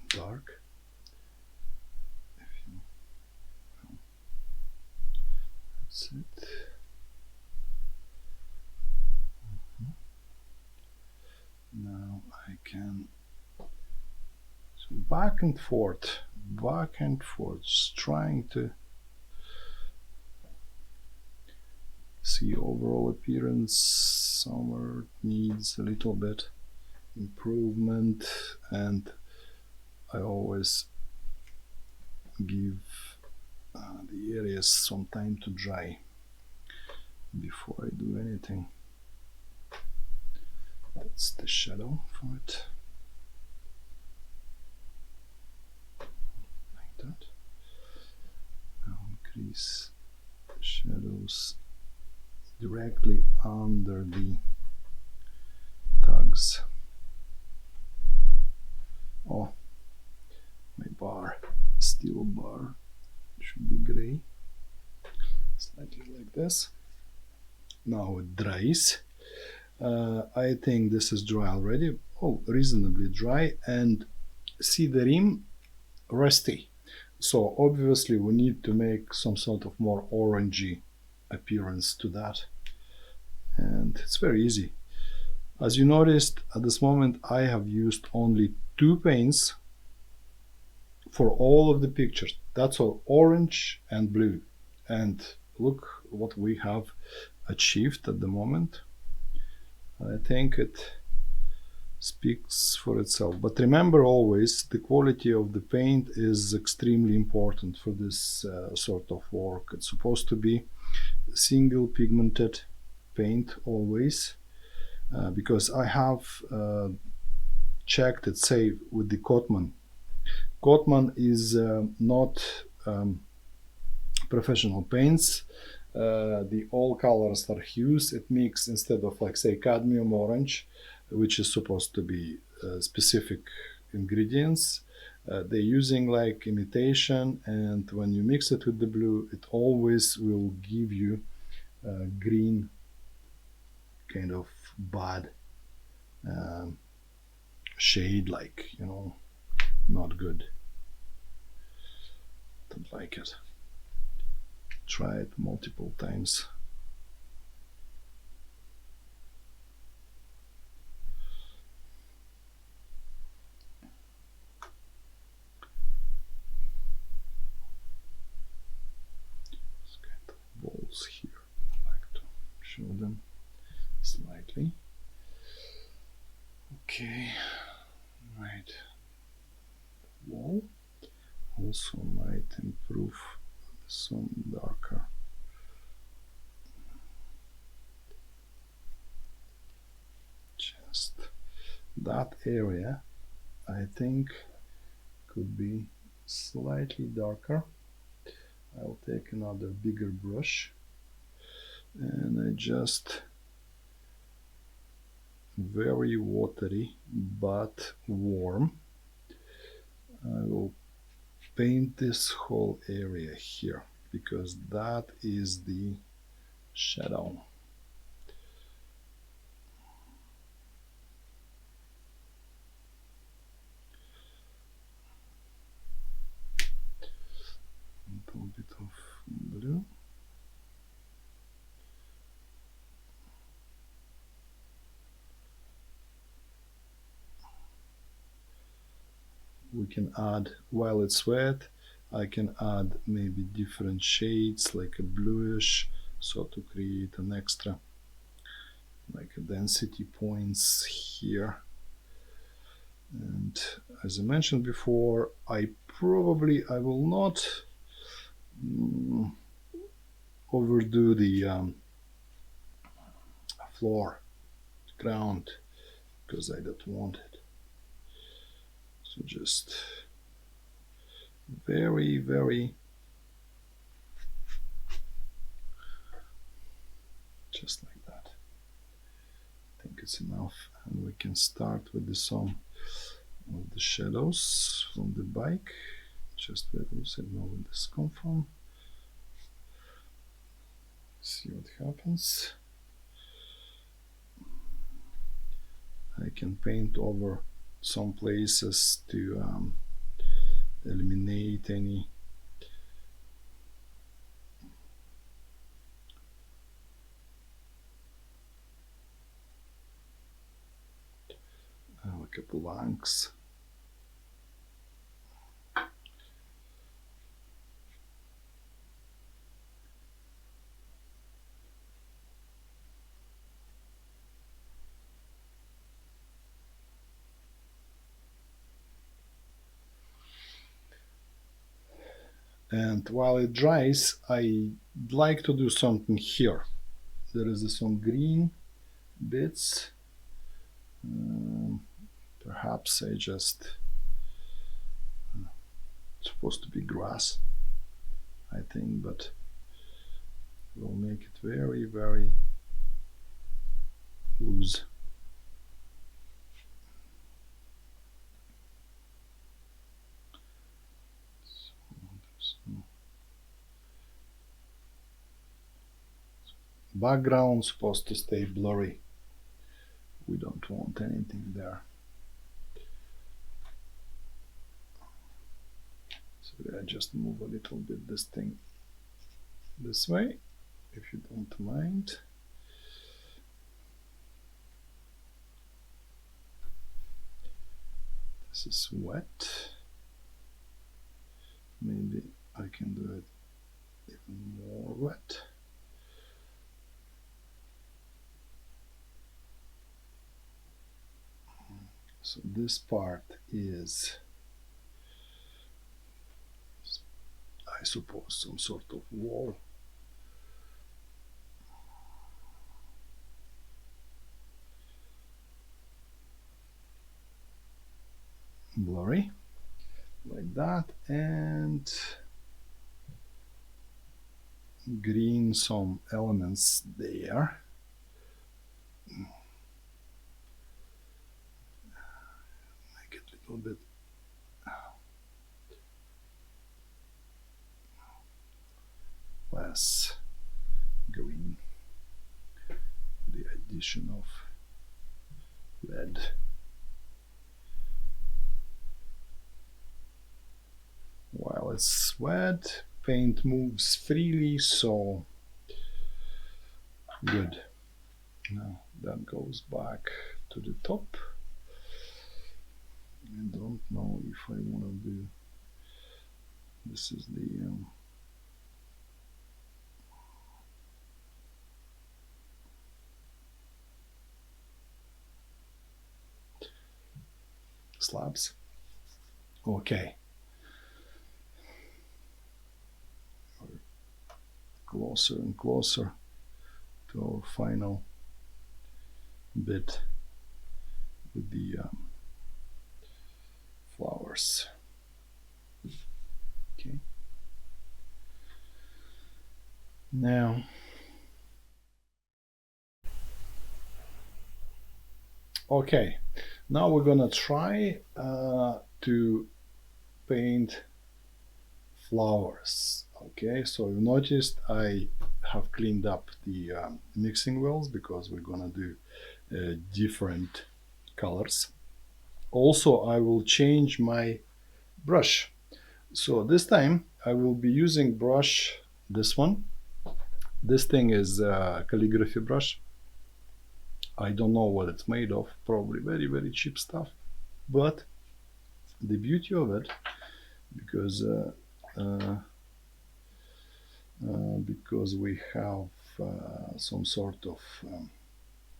dark. That's it. Now I can, so back and forth, just trying to see overall appearance. Somewhere needs a little bit improvement, and I always give the areas some time to dry before I do anything. That's the shadow for it. Like that. Now increase the shadows directly under the tags. Oh, my bar, steel bar, should be gray. Slightly like this. Now it dries. I think this is dry already. Oh, reasonably dry. And see the rim, rusty. So obviously we need to make some sort of more orangey appearance to that. And it's very easy. As you noticed, at this moment I have used only 2 paints for all of the pictures. That's all, orange and blue. And look what we have achieved at the moment. I think it speaks for itself. But remember always, the quality of the paint is extremely important for this sort of work. It's supposed to be single pigmented paint always, because I have checked it, say, with the Cotman. Cotman is not professional paints. The all colors are hues. It makes, instead of, like, say, cadmium orange, which is supposed to be specific ingredients, they're using like imitation, and when you mix it with the blue, it always will give you green, kind of bad shade, like, you know, not good. Don't like it. Try it multiple times. This kind of balls here, I like to show them slightly. Okay, right. Wall also might improve some darker. Just that area, I think, could be slightly darker. I'll take another bigger brush and I just very watery but warm. I will paint this whole area here because that is the shadow. A little bit of blue. We can add, while it's wet, I can add maybe different shades like a bluish, so to create an extra like a density points here. And as I mentioned before, I will not overdo the floor, ground, because I don't want it. So just very, very, just like that. I think it's enough, and we can start with the some of the shadows from the bike. Just wait a second now with this confirm. See what happens. I can paint over some places to eliminate any like a blanks. And while it dries, I like to do something here. There is some green bits. Perhaps I just it's supposed to be grass, I think, but we'll make it very, very loose. Background supposed to stay blurry. We don't want anything there. So I just move a little bit this thing this way, if you don't mind. This is wet. Maybe I can do it even more wet. So this part is, I suppose, some sort of wall. Blurry, like that, and green some elements there. Make it a little bit less green. The addition of red. While it's wet, paint moves freely, so good. Now that goes back to the top. I don't know if I want to do, this is the slabs. Okay. Closer and closer to our final bit with the flowers. Okay. Now, okay, now we're gonna try to paint flowers. Okay, so you noticed I have cleaned up the mixing wells because we're gonna do different colors. Also, I will change my brush. So this time I will be using brush, this one. This thing is a calligraphy brush. I don't know what it's made of, probably very, very cheap stuff. But the beauty of it, because we have some sort of,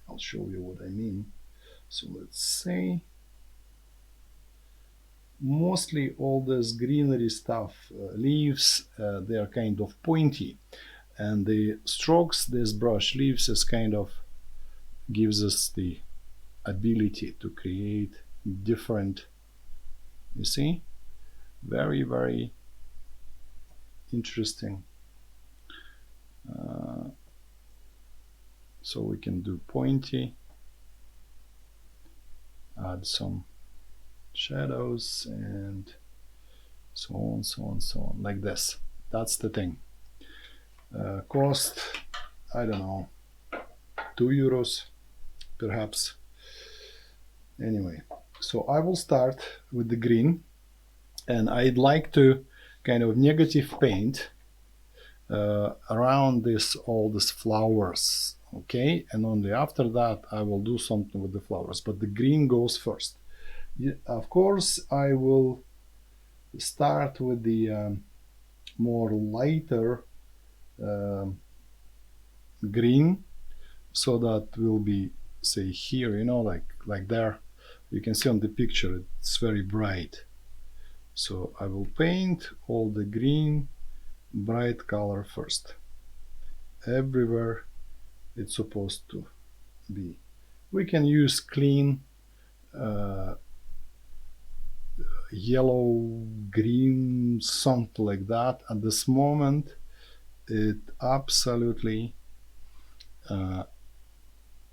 I'll show you what I mean. So let's say mostly all this greenery stuff, leaves, they are kind of pointy, and the strokes this brush leaves is kind of gives us the ability to create different, you see, very, very interesting. So we can do pointy, add some shadows, and so on, so on, so on, like this. That's the thing. Cost, I don't know, €2 perhaps. Anyway, so I will start with the green, and I'd like to kind of negative paint around this, all these flowers, okay, and only after that I will do something with the flowers, but the green goes first. Of course, I will start with the more lighter green, so that will be, say, here, you know, like there. You can see on the picture it's very bright. So I will paint all the green bright color first, everywhere it's supposed to be. We can use clean yellow, green, something like that. At this moment, it absolutely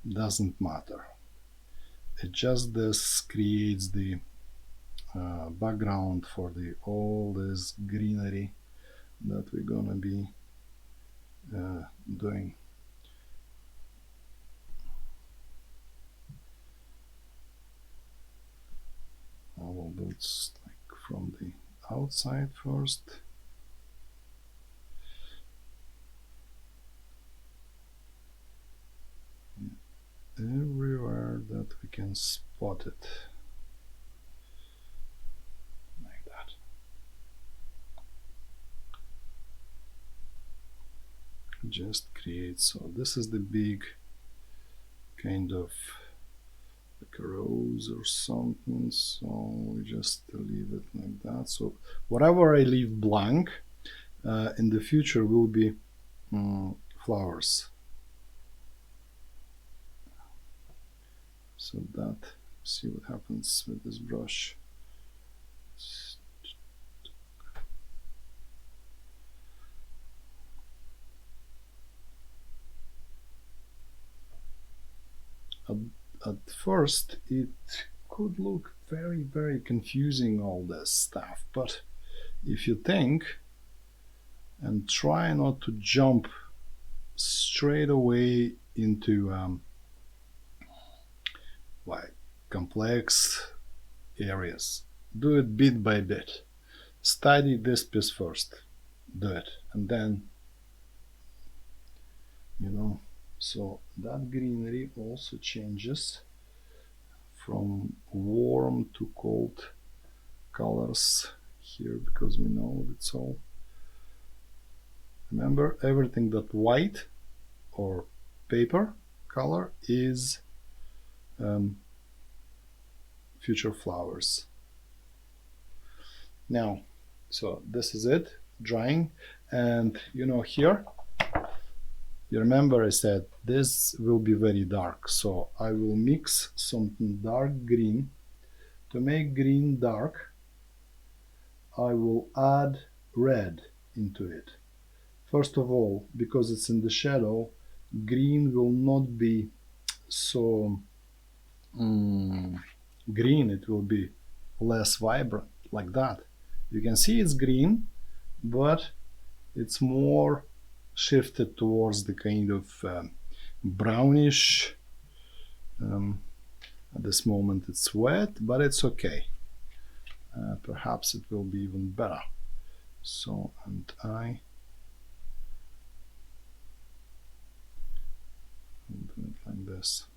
doesn't matter. It just this creates the background for the all this greenery that we're gonna be doing. I will do it like from the outside first. Everywhere that we can spot it, like that. Just create, so this is the big kind of like a rose or something, so we just leave it like that. So whatever I leave blank in the future will be flowers. So that, see what happens with this brush. At first it could look very, very confusing, all this stuff, but if you think and try not to jump straight away into like complex areas, do it bit by bit. Study this piece first, do it, and then, you know. So that greenery also changes from warm to cold colors here, because we know it's all, remember, everything that white or paper color is future flowers. Now, so this is it, drying. And you know, here, you remember I said this will be very dark, so I will mix something dark green. To make green dark, I will add red into it. First of all, because it's in the shadow, green will not be so green, it will be less vibrant, like that. You can see it's green, but it's more shifted towards the kind of brownish. At this moment it's wet, but it's okay. Perhaps it will be even better. So, and I will do it like this.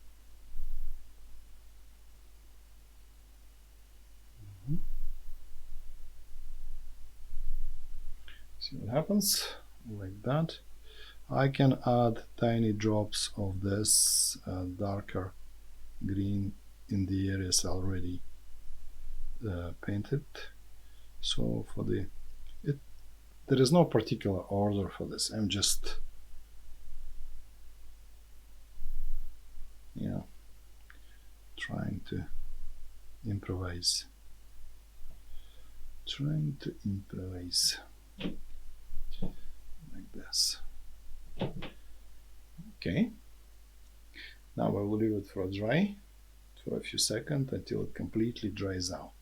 See what happens, like that. I can add tiny drops of this darker green in the areas already painted. So for there is no particular order for this. I'm just trying to improvise. Like this. Okay. Now I will leave it for a few seconds until it completely dries out.